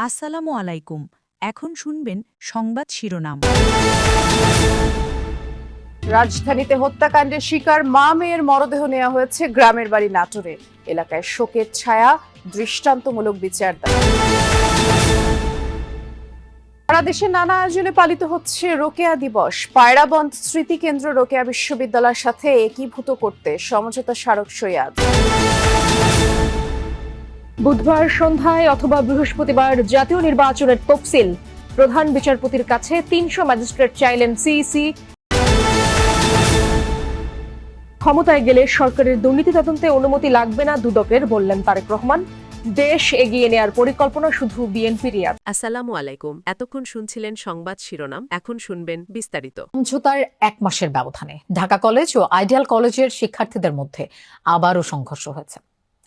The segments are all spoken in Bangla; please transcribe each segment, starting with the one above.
আসসালামু আলাইকুম। এখন শুনবেন সংবাদ শিরোনাম। রাজধানীতে হত্যাকাণ্ডের শিকার মা মেয়ের মরদেহ নেওয়া হয়েছে গ্রামের বাড়ি নাটোরে। এলাকায় শোকের ছায়া, দৃষ্টান্তমূলক বিচার দাবি। সারা দেশে নানা আয়োজনে পালিত হচ্ছে রোকেয়া দিবস। পায়রাবন্ধ স্মৃতিকেন্দ্র রোকেয়া বিশ্ববিদ্যালয়ের সাথে একীভূত করতে সমঝোতা স্মারক সইয়াদ। বুধবার সন্ধ্যায় অথবা বৃহস্পতিবার জাতীয় নির্বাচনের তফসিল। প্রধান বিচারপতির কাছে ৩০০ ম্যাজিস্ট্রেট চাইলেন সিইসি। ক্ষমতায় গেলে সরকারের দুর্নীতি তদন্তে অনুমতি লাগবে না দুদকের, বললেন তারেক রহমান। দেশ এগিয়ে নেয়ার পরিকল্পনা শুধু বিএনপিরই। আসসালামু আলাইকুম। এতক্ষণ শুনছিলেন সংবাদ শিরোনাম, এখন শুনবেন বিস্তারিত। সমঝোতার ১ মাসের ব্যবধানে ঢাকা কলেজ ও আইডিয়াল কলেজের শিক্ষার্থীদের মধ্যে আবারও সংঘর্ষ হয়েছে।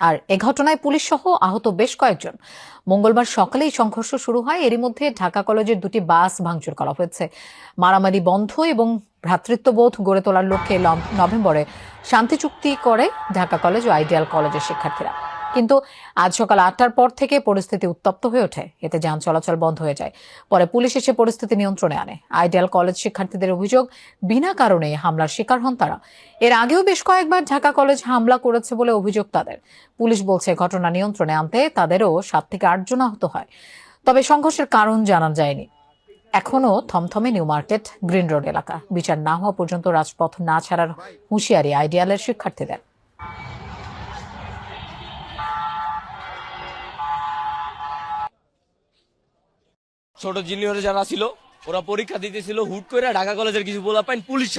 আর এ ঘটনায় পুলিশ সহ আহত বেশ কয়েকজন। মঙ্গলবার সকালেই সংঘর্ষ শুরু হয়। এরই মধ্যে ঢাকা কলেজের 2টি বাস ভাঙচুর করা হয়েছে। মারামারি বন্ধ এবং ভ্রাতৃত্ববোধ গড়ে তোলার লক্ষ্যে নভেম্বরে শান্তি চুক্তি করে ঢাকা কলেজ ও আইডিয়াল কলেজের শিক্ষার্থীরা। কিন্তু আজ সকাল ৮টার পর থেকে পরিস্থিতি উত্তপ্ত হয়ে ওঠে। এতে যান চলাচল বন্ধ হয়ে যায়। পরে পুলিশ এসে পরিস্থিতি নিয়ন্ত্রণে আনে। আইডিয়াল কলেজ শিক্ষার্থীদের অভিযোগ, বিনা কারণে হামলার শিকার হন তারা। এর আগেও বেশ কয়েকবার ঢাকা কলেজ হামলা করেছে বলে অভিযোগ তাদের। পুলিশ বলছে ঘটনা নিয়ন্ত্রণে আনতে তাদেরও 7 থেকে 8 জন আহত হয়। তবে সংঘর্ষের কারণ জানা যায়নি। এখনও থমথমে নিউ মার্কেট, গ্রিন রোড এলাকা। বিচার না হওয়া পর্যন্ত রাজপথ না ছাড়ার হুঁশিয়ারি আইডিয়ালের শিক্ষার্থীদের। ছোট জুনিয়রে যারা ছিল ওরা পরীক্ষা দিতেছিল, হুট করে ঢাকা কলেজের কিছু পোলাপাইন পুলিশ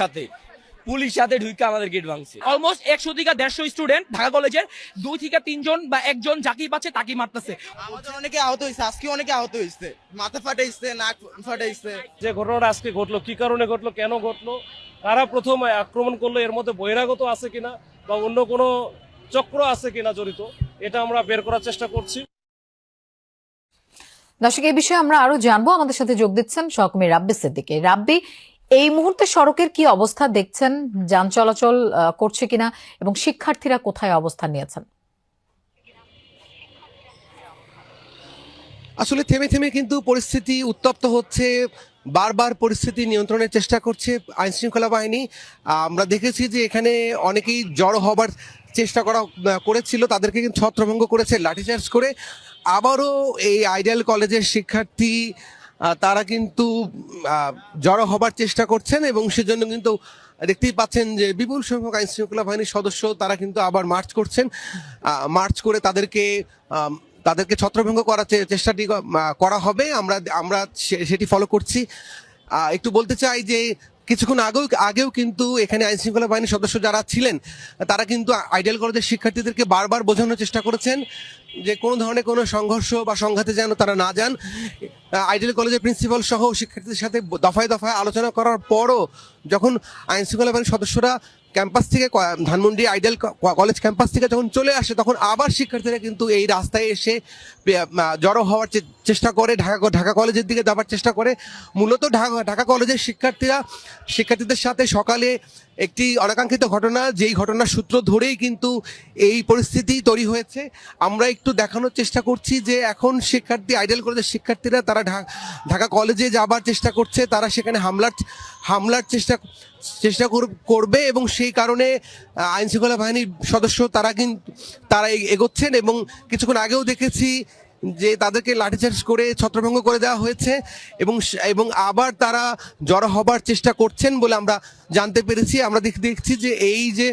সাথে ঢুকে আমাদের গেট ভাঙছে। অলমোস্ট 100 থেকে 150 স্টুডেন্ট ঢাকা কলেজের 2 থেকে 3 জন বা একজন যাকেই পাচ্ছে তাকেই মারতেছে। আমাদের অনেকে আহত হয়েছে, আজকে অনেকে আহত হয়েছে, মাথা ফাটাইছে, নাক ফাটাইছে। যে ঘটনাটা আজকে ঘটলো, কি কারণে ঘটলো, কেন ঘটলো, কারা প্রথম আক্রমণ করলো, এর মধ্যে বহিরাগত আছে কিনা বা অন্য কোনো চক্র আছে কিনা জড়িত, এটা আমরা বের করার চেষ্টা করছি। দর্শক, এই বিষয়ে আমরা আরো জানবো। আমাদের সাথে যোগ দিচ্ছেন সহকর্মী রাব্বি সিদ্দিকী। রাব্বি, এই মুহূর্তে সড়কের কি অবস্থা দেখছেন? যান চলাচল করছে কিনা এবং শিক্ষার্থীরা কোথায় অবস্থান নিয়েছেন? আসলে থেমে থেমে কিন্তু পরিস্থিতি উত্তপ্ত হচ্ছে। বারবার পরিস্থিতি নিয়ন্ত্রণের চেষ্টা করছে আইন শৃঙ্খলা বাহিনী। আমরা দেখেছি যে এখানে অনেকেই জড়ো হবার চেষ্টা করেছিল, তাদেরকে কিন্তু ছত্রভঙ্গ করেছে লাঠিচার্জ করে। আবারও এই আইডিয়াল কলেজের শিক্ষার্থী তারা কিন্তু জড়ো হবার চেষ্টা করছেন এবং সেজন্য কিন্তু দেখতেই পাচ্ছেন যে বিপুল সংখ্যক আইন শৃঙ্খলা বাহিনীর সদস্য তারা কিন্তু আবার মার্চ করছেন। মার্চ করে তাদেরকে ছত্রভঙ্গ করার চেষ্টাটি করা হবে। আমরা সেটি ফলো করছি। একটু বলতে চাই যে কিছুক্ষণ আগেও কিন্তু এখানে আইন শৃঙ্খলা বাহিনীর সদস্য যারা ছিলেন তারা কিন্তু আইডিয়াল কলেজের শিক্ষার্থীদেরকে বারবার বোঝানোর চেষ্টা করেছেন যে কোনো ধরনের কোনো সংঘর্ষ বা সংঘাতে যেন তারা না যান। আইডিয়াল কলেজের প্রিন্সিপাল সহ শিক্ষার্থীদের সাথে দফায় দফায় আলোচনা করার পরও যখন আইন শৃঙ্খলা বাহিনীর সদস্যরা ক্যাম্পাস থেকে, ধানমন্ডি আইডিয়াল কলেজ ক্যাম্পাস থেকে যখন চলে আসে, তখন আবার শিক্ষার্থীরা কিন্তু এই রাস্তায় এসে জড়ো হওয়ার চেষ্টা করে, ঢাকা কলেজের দিকে যাওয়ার চেষ্টা করে। মূলত ঢাকা কলেজের শিক্ষার্থীদের সাথে সকালে একটি অনাকাঙ্ক্ষিত ঘটনা, যেই ঘটনার সূত্র ধরেই কিন্তু এই পরিস্থিতি তৈরি হয়েছে। আমরা একটু দেখানোর চেষ্টা করছি যে এখন আইডিয়াল কলেজের শিক্ষার্থীরা তারা ঢাকা কলেজে যাবার চেষ্টা করছে, তারা সেখানে হামলার চেষ্টা করবে এবং সেই কারণে আইন শৃঙ্খলা বাহিনীর সদস্য তারা এগোচ্ছেন। এবং কিছুক্ষণ আগেও দেখেছি যে তাদেরকে লাঠিচার্জ করে ছত্রভঙ্গ করে দেওয়া হয়েছে এবং আবার তারা জড়ো হবার চেষ্টা করছেন বলে আমরা জানতে পেরেছি। আমরা দেখছি যে এই যে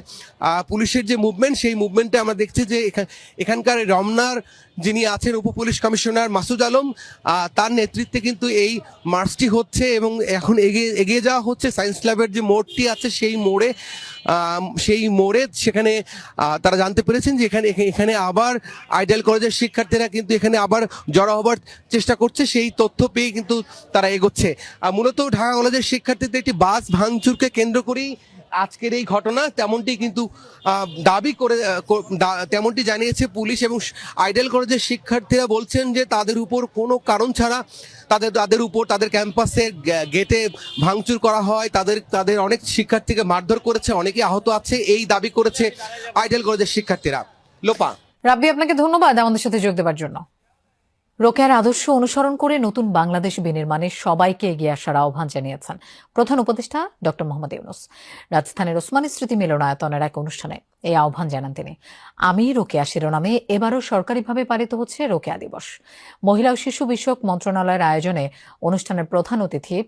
পুলিশের যে মুভমেন্ট, সেই মুভমেন্টে আমরা দেখছি যে এখানকার রমনার যিনি আছেন উপপুলিশ কমিশনার মাসুদ আলম, তার নেতৃত্বে কিন্তু এই মার্চটি হচ্ছে এবং এখন এগিয়ে যাওয়া হচ্ছে সায়েন্স ল্যাবের যে মোড়টি আছে সেই মোড়ে সেখানে তারা জানতে পেরেছেন যে এখানে আবার আইডিয়াল কলেজের শিক্ষার্থীরা কিন্তু এখানে আবার জড়ো হবার চেষ্টা করছে। সেই তথ্য পেয়ে কিন্তু তারা এগোচ্ছে। মূলত ঢাকা কলেজের শিক্ষার্থীদের একটি বাস ভাঙচুরকে কেন্দ্র করেই আজকের এই ঘটনা, তেমনটি জানিয়েছে পুলিশ। এবং আইডিয়াল কলেজের শিক্ষার্থীরা বলছেন যে তাদের উপর কোনো কারণ ছাড়া তাদের ক্যাম্পাসের গেটে ভাঙচুর করা হয়, তাদের অনেক শিক্ষার্থীকে মারধর করেছে, অনেকে আহত আছে, এই দাবি করেছে আইডিয়াল কলেজের শিক্ষার্থীরা। লোপা। রাব্বি, আপনাকে ধন্যবাদ আমাদের সাথে যোগ দেওয়ার জন্য। রোকেয়ার আদর্শ অনুসরণ করে নতুন বাংলাদেশ বিনির্মাণে সবাইকে এগিয়ে আসার আহ্বান জানিয়েছেন প্রধান উপদেষ্টা ডক্টর মোহাম্মদ ইউনূস। রাজধানীর ওসমানী স্মৃতি মিলনায়তনের এক অনুষ্ঠানে এই আহ্বান জানান তিনি। আমি রোকেয়া শিরোনামে এবারও সরকারিভাবে পালিত হচ্ছে রোকেয়া দিবস। মহিলা ও শিশু বিষয়ক মন্ত্রণালয়ের আয়োজনে অনুষ্ঠানের প্রধান অতিথি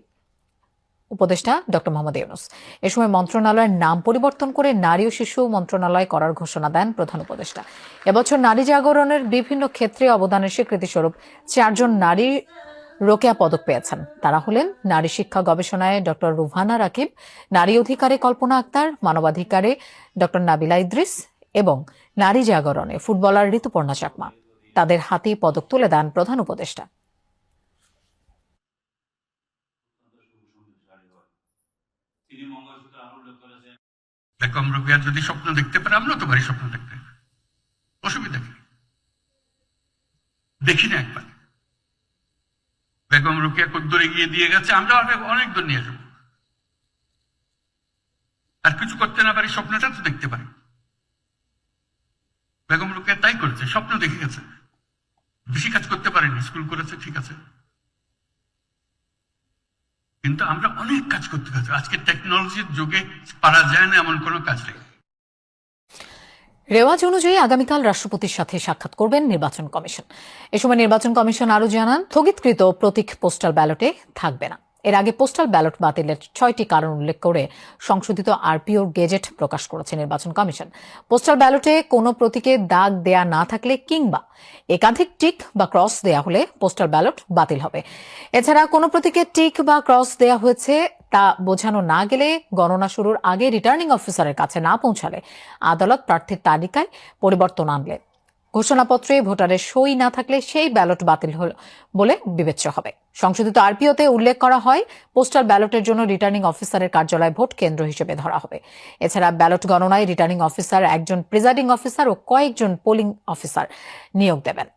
উপদেষ্টা ডক্টর মোহাম্মদ ইউনূস। এ সময় মন্ত্রণালয়ের নাম পরিবর্তন করে নারী ও শিশু মন্ত্রণালয় করার ঘোষণা দেন প্রধান উপদেষ্টা। এবছর নারী জাগরণের বিভিন্ন ক্ষেত্রে অবদানের স্বীকৃতিস্বরূপ 4 জন নারী রোকেয়া পদক পেয়েছেন। তারা হলেন নারী শিক্ষা গবেষণায় ডক্টর রুভানা রাকিব, নারী অধিকারে কল্পনা আক্তার, মানবাধিকারে ডক্টর নাবিলা ইদ্রিস এবং নারী জাগরণে ফুটবলার ঋতুপর্ণা চাকমা। তাদের হাতেই পদক তুলে দেন প্রধান উপদেষ্টা। বেগম রোকেয়া যদি স্বপ্ন দেখতে পারে, আমরা তো পারি স্বপ্ন দেখতে, অসুবিধা কি? দেখি না একবার বেগম রোকেয়া কদ্দূর এগিয়ে দিয়ে গেছে, আমরা অনেক দূর নিয়ে যাবো। আর কিছু করতে না পারি, স্বপ্নটা তো দেখতে পারি। বেগম রোকেয়া তাই করেছে, স্বপ্ন দেখে গেছে, বেশি কাজ করতে পারেনি, স্কুল করেছে ঠিক আছে, কিন্তু আমরা অনেক কাজ করতে পারি। আজকে টেকনোলজির যুগে পারা যায় না এমন কোনো কাজ নেই। রেওয়াজ অনুযায়ী আগামীকাল রাষ্ট্রপতির সাথে সাক্ষাৎ করবেন নির্বাচন কমিশন। এ সময় নির্বাচন কমিশন আরও জানান, স্থগিতকৃত প্রতীক পোস্টাল ব্যালটে থাকবে না। এর আগে পোস্টাল ব্যালট বাতিলের 6টি কারণ উল্লেখ করে সংশোধিত আরপিওর গেজেট প্রকাশ করেছে নির্বাচন কমিশন। পোস্টাল ব্যালটে কোনো প্রতীকে দাগ দেয়া না থাকলে কিংবা একাধিক টিক বা ক্রস দেয়া হলে পোস্টাল ব্যালট বাতিল হবে। এছাড়া কোনো প্রতীকে টিক বা ক্রস দেয়া হয়েছে তা বোঝানো না গেলে, গণনা শুরুর আগে রিটার্নিং অফিসারের কাছে না পৌঁছালে, আদালত প্রার্থীর তালিকায় পরিবর্তন আনলে, ঘোষণাপত্রে ভোটারের সই না থাকলে সেই ব্যালট বাতিল বলে বিবেচ্য হবে। সংশোধিত আরপিওতে উল্লেখ করা হয়, পোস্টাল ব্যালটের জন্য রিটার্নিং অফিসারের কার্যালয় ভোট কেন্দ্র হিসেবে ধরা হবে। এছাড়া ব্যালট গণনায় রিটার্নিং অফিসার, একজন প্রিজাইডিং অফিসার ও কয়েকজন পোলিং অফিসার নিয়োগ দেবেন।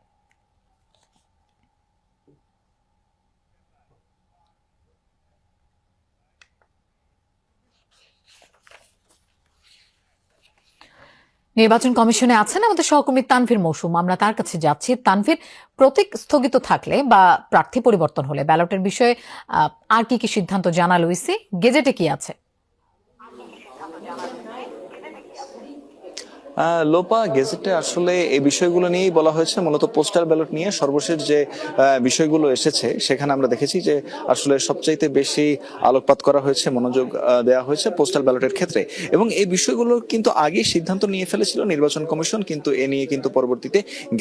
নির্বাচন কমিশনে আছেন আমাদের সহকর্মী তানভীর মৌসুম। আমরা তার কাছে যাচ্ছি। তানভীর, প্রতীক স্থগিত থাকলে বা প্রার্থী পরিবর্তন হলে ব্যালটের বিষয়ে আর কি কি সিদ্ধান্ত জানালো ইসি? গেজেটে কি আছে? লোপা, গেজেটে আসলে এই বিষয়গুলো নিয়েই বলা হয়েছে। মূলত পোস্টাল ব্যালট নিয়ে সর্বশেষ যে বিষয়গুলো এসেছে সেখানে আমরা দেখেছি যে আসলে সবচাইতে বেশি আলোকপাত করা হয়েছে, মনোযোগ দেওয়া হয়েছে পোস্টাল ব্যালটের ক্ষেত্রে। এবং এই বিষয়গুলো কিন্তু আগেই সিদ্ধান্ত নিয়ে ফেলেছিল নির্বাচন কমিশন, কিন্তু এ নিয়ে কিন্তু পরবর্তীতে